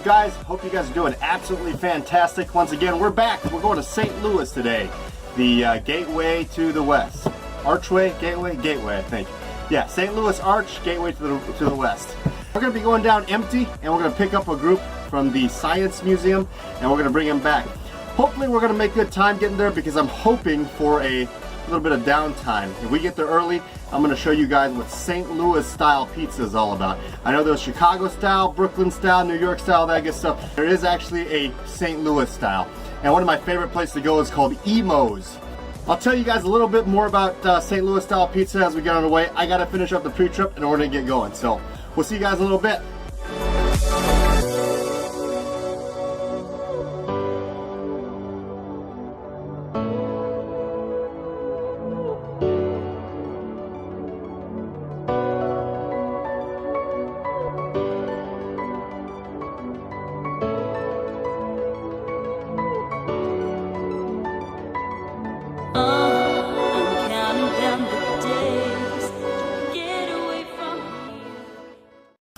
up, guys? Hope you guys are doing absolutely fantastic. Once again, we're back. We're going to St. Louis today. The gateway to the west. Archway? Gateway, I think. Yeah, St. Louis Arch, gateway to the west. We're going to be going down empty, and we're going to pick up a group from the Science Museum, and we're going to bring them back. Hopefully we're going to make good time getting there because I'm hoping for a little bit of downtime. If we get there early, I'm going to show you guys what St. Louis style pizza is all about. I know there's Chicago style, Brooklyn style, New York style, that good stuff. There is actually a St. Louis style. And one of my favorite places to go is called Imo's. I'll tell you guys a little bit more about St. Louis style pizza as we get on the way. I got to finish up the pre-trip in order to get going. So we'll see you guys in a little bit.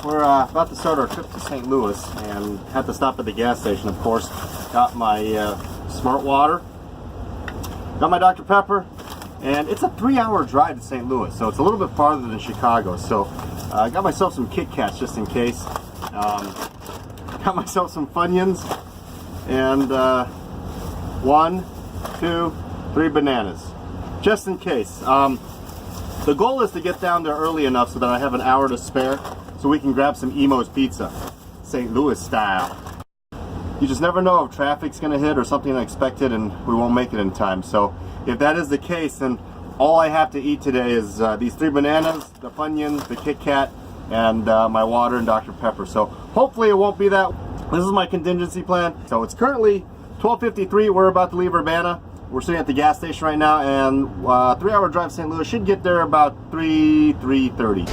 We're about to start our trip to St. Louis and had to stop at the gas station, of course. Got my Smart Water, got my Dr. Pepper, and it's a 3-hour drive to St. Louis, so it's a little bit farther than Chicago. So I got myself some Kit Kats just in case. Got myself some Funyuns and 1, 2, 3 bananas, just in case. The goal is to get down there early enough so that I have an hour to spare, so we can grab some Imo's pizza, St. Louis style. You just never know if traffic's gonna hit or something unexpected and we won't make it in time. So if that is the case, then all I have to eat today is these 3 bananas, the Funyuns, the Kit Kat, and my water and Dr. Pepper. So hopefully it won't be that. This is my contingency plan. So it's currently 12:53. We're about to leave Urbana. We're sitting at the gas station right now, and 3-hour drive to St. Louis. Should get there about 3:30.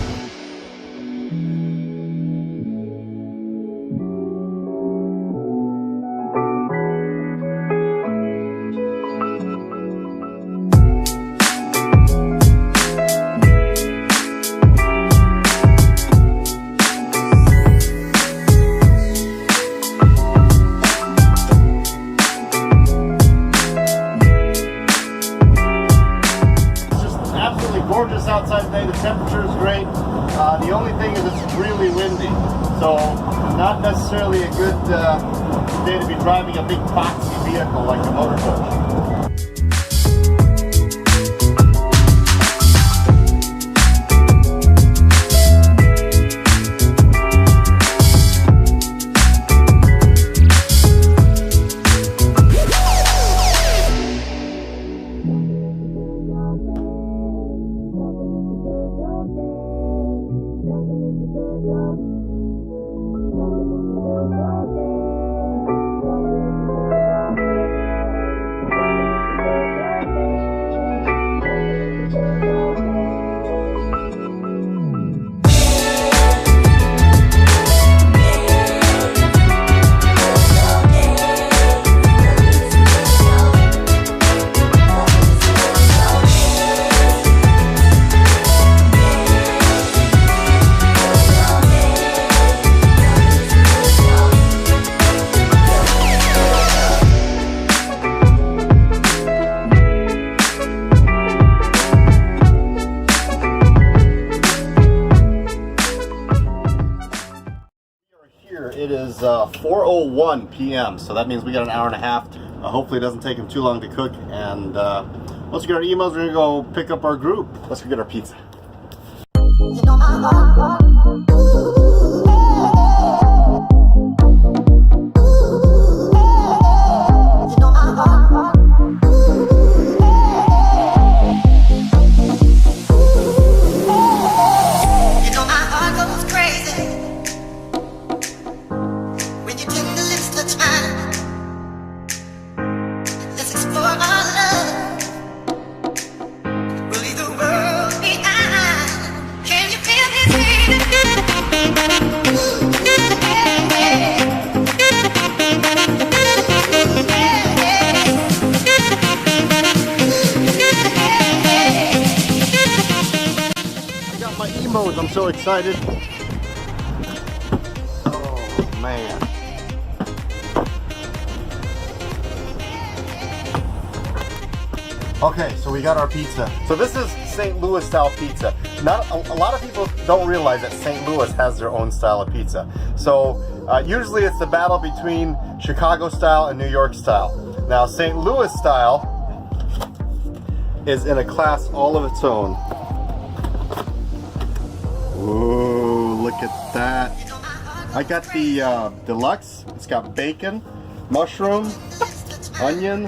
Gorgeous outside today. The temperature is great. The only thing is it's really windy, so not necessarily a good day to be driving a big boxy vehicle like a motor coach. It is 4:01 p.m. so that means we got an hour and a half. Hopefully it doesn't take them too long to cook, and once we get our emails, we're gonna go pick up our group. Let's go get our pizza. I'm so excited. Oh man. Okay, so we got our pizza. So this is St. Louis style pizza. Not a lot of people don't realize that St. Louis has their own style of pizza. So usually it's the battle between Chicago style and New York style. Now St. Louis style is in a class all of its own. Ooh, look at that. I got the deluxe. It's got bacon, mushroom, onion.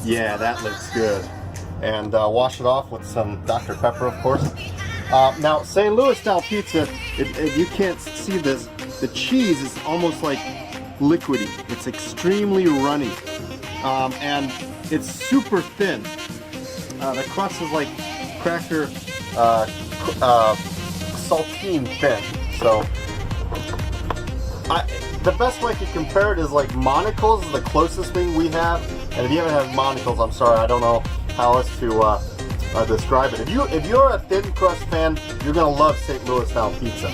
Yeah, that looks good. And wash it off with some Dr. Pepper, of course. Now, St. Louis style pizza, if you can't see this, the cheese is almost like liquidy. It's extremely runny. And it's super thin. The crust is like cracker saltine thin. So, the best way I could compare it is like Monocle's is the closest thing we have. And if you haven't had Monocle's, I'm sorry, I don't know how else to describe it. If you're a thin crust fan, you're gonna love St. Louis style pizza.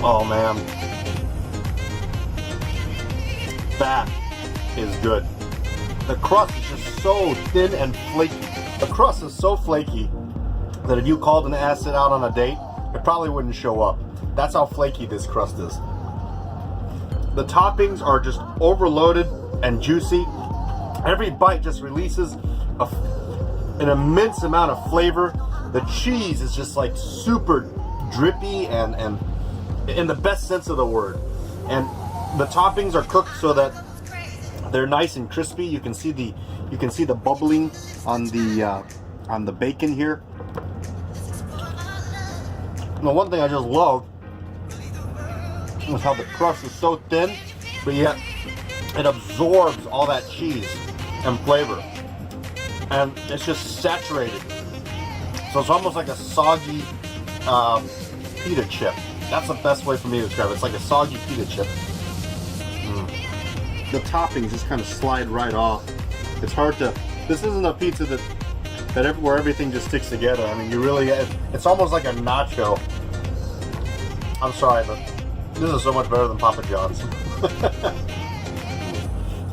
Oh man, that is good. The crust is just so thin and flaky. The crust is so flaky that if you called and asked it out on a date, it probably wouldn't show up. That's how flaky this crust is. The toppings are just overloaded and juicy. Every bite just releases an immense amount of flavor. The cheese is just like super drippy and in the best sense of the word. And the toppings are cooked so that they're nice and crispy. You can see the bubbling on the bacon here. Now, one thing I just love is how the crust is so thin, but yet it absorbs all that cheese and flavor, and it's just saturated. So it's almost like a soggy pita chip. That's the best way for me to describe it. It's like a soggy pita chip. The toppings just kind of slide right off. It's hard to. This isn't a pizza where everything just sticks together. I mean, it's almost like a nacho. I'm sorry, but this is so much better than Papa John's.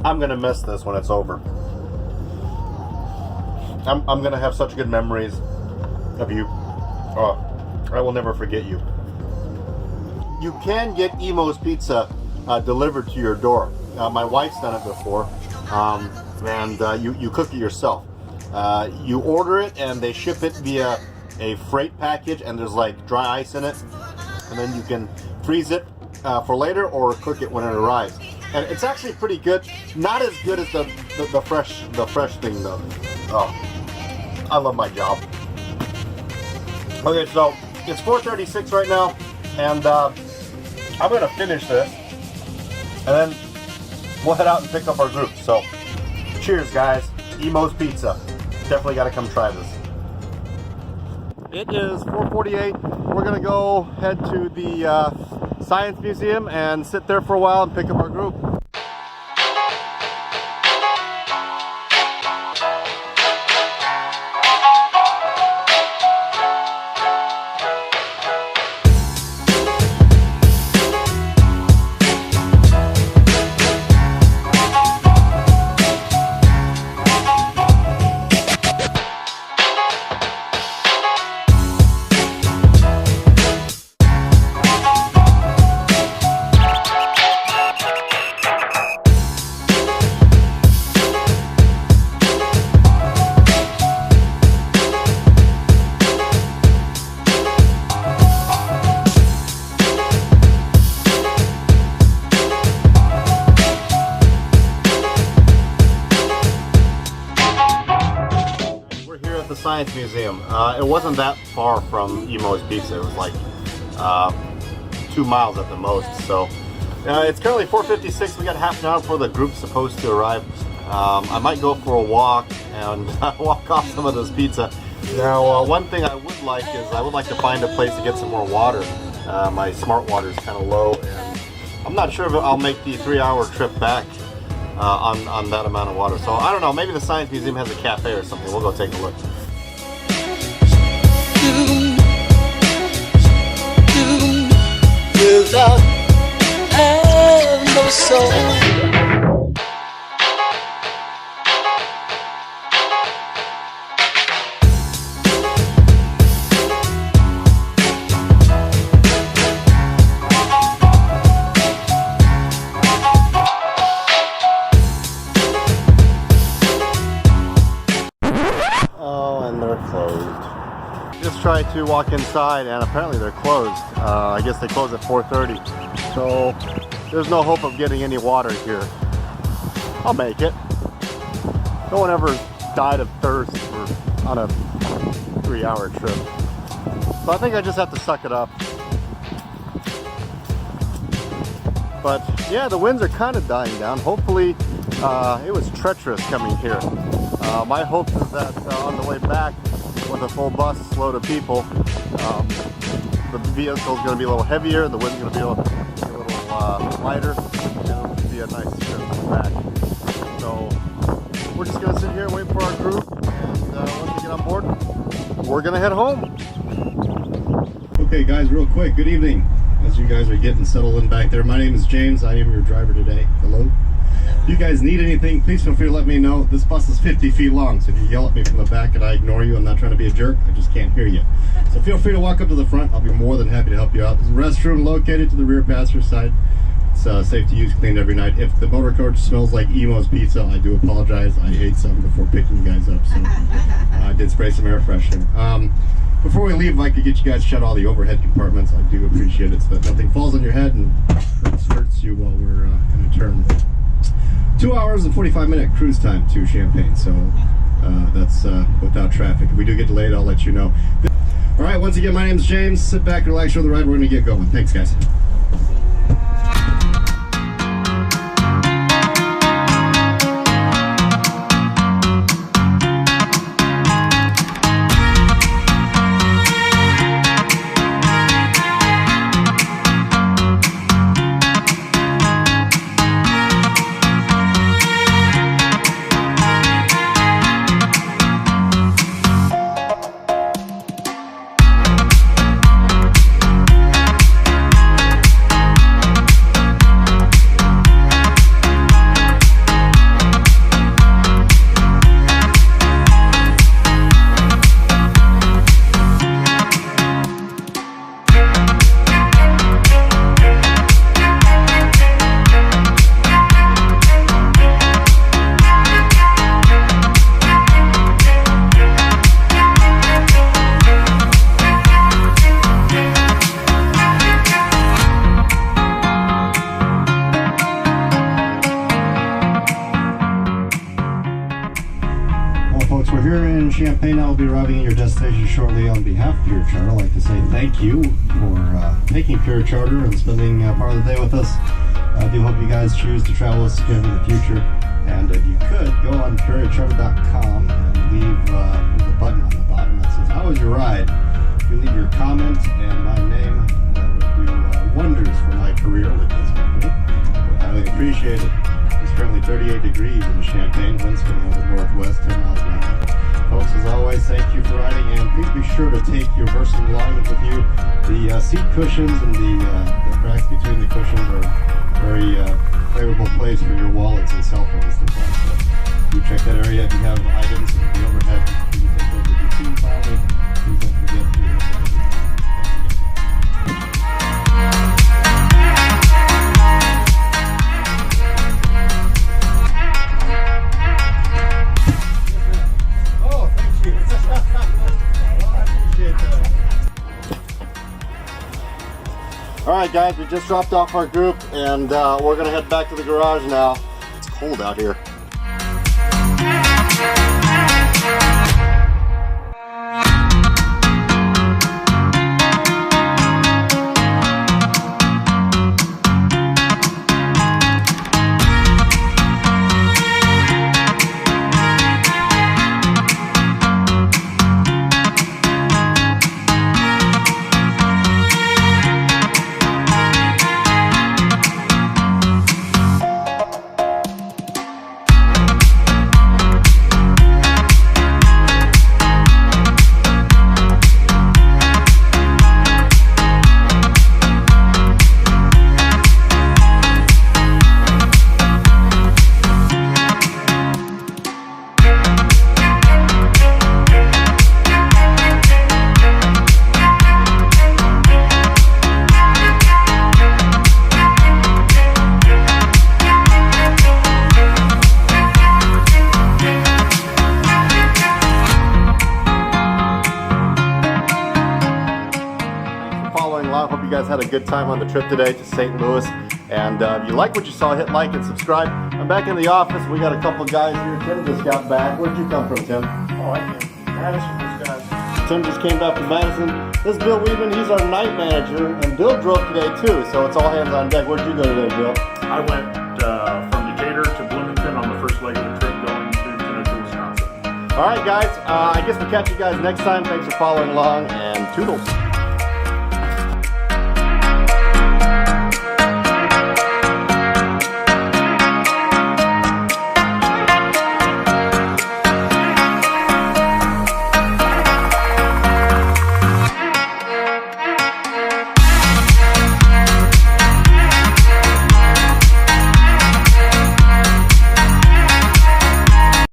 I'm gonna miss this when it's over. I'm gonna have such good memories of you. Oh, I will never forget you. You can get Imo's Pizza delivered to your door. My wife's done it before, and you cook it yourself. You order it and they ship it via a freight package, and there's like dry ice in it, and then you can freeze it for later or cook it when it arrives. And it's actually pretty good. Not as good as the fresh thing though. Oh, I love my job. Okay, so it's 4:36 right now, and I'm gonna finish this, and then we'll head out and pick up our group. So, cheers, guys. Imo's Pizza. Definitely got to come try this. It is 4:48. We're gonna go head to the Science Museum and sit there for a while and pick up our group. Science Museum. It wasn't that far from Imo's Pizza. It was like 2 miles at the most. So it's currently 4:56. We got half an hour before the group's supposed to arrive. I might go for a walk and walk off some of this pizza. Now, one thing I would like is I would like to find a place to get some more water. My smart water is kind of low, and I'm not sure if I'll make the 3-hour trip back on that amount of water. So I don't know. Maybe the Science Museum has a cafe or something. We'll go take a look. without have no soul. Oh, and they're closed. Just tried to walk inside and apparently they're closed. I guess they close at 4:30. So there's no hope of getting any water here. I'll make it. No one ever died of thirst on a 3-hour trip. So I think I just have to suck it up. But yeah, the winds are kind of dying down. Hopefully, it was treacherous coming here. My hope is that on the way back with a full bus load of people, the vehicle is going to be a little heavier, the wind's going to be a little lighter, and it'll be a nice trip back. So we're just going to sit here and wait for our group, and once we get on board, we're going to head home. Okay guys, real quick, good evening. As you guys are getting settled in back there, my name is James. I am your driver today. Hello. If you guys need anything, please feel free to let me know. This bus is 50 feet long, so if you yell at me from the back and I ignore you, I'm not trying to be a jerk, I just can't hear you. So feel free to walk up to the front. I'll be more than happy to help you out. There's a restroom located to the rear passenger side. It's safe to use, cleaned every night. If the motor coach smells like Emo's Pizza, I do apologize. I ate some before picking you guys up, so I did spray some air freshener. Before we leave, if I could get you guys to shut all the overhead compartments, I do appreciate it, so that nothing falls on your head and hurts you while we're in a turn. 2 hours and 45-minute cruise time to Champaign, so that's without traffic. If we do get delayed, I'll let you know. All right, once again, my name is James. Sit back, relax, show the ride. We're going to get going. Thanks, guys. Folks, we're here in Champaign now. We'll be arriving at your destination shortly. On behalf of Pure Charter, I'd like to say thank you for taking Pure Charter and spending part of the day with us. I do hope you guys choose to travel with us again in the future. And if you could, go on purecharter.com and leave the button on the bottom that says, "How was your ride?" If you leave your comment and my name, that would do wonders for my career with this company. I would highly appreciate it. It's currently 38 degrees in Champaign, winds coming out of the northwest, 10 miles an hour. Folks, as always, thank you for riding, and please be sure to take your versatile belongings with you. The seat cushions and the cracks between the cushions are a very favorable place for your wallets and cell phones to find. So do check that area. If you have items in the overhead, you can take over to your team finally. Please don't forget to your side. Alright guys, we just dropped off our group and we're going to head back to the garage now. It's cold out here. good time on the trip today to St. Louis. And if you like what you saw, hit like and subscribe. I'm back in the office. We got a couple guys here. Tim just got back. Where'd you come from, Tim? Oh, I came from Madison, Wisconsin. Tim just came back from Madison. This is Bill Weedman. He's our night manager. And Bill drove today too, so it's all hands on deck. Where'd you go today, Bill? I went from Decatur to Bloomington on the first leg of the trip going to Wisconsin. All right, guys. I guess we'll catch you guys next time. Thanks for following along, and toodles.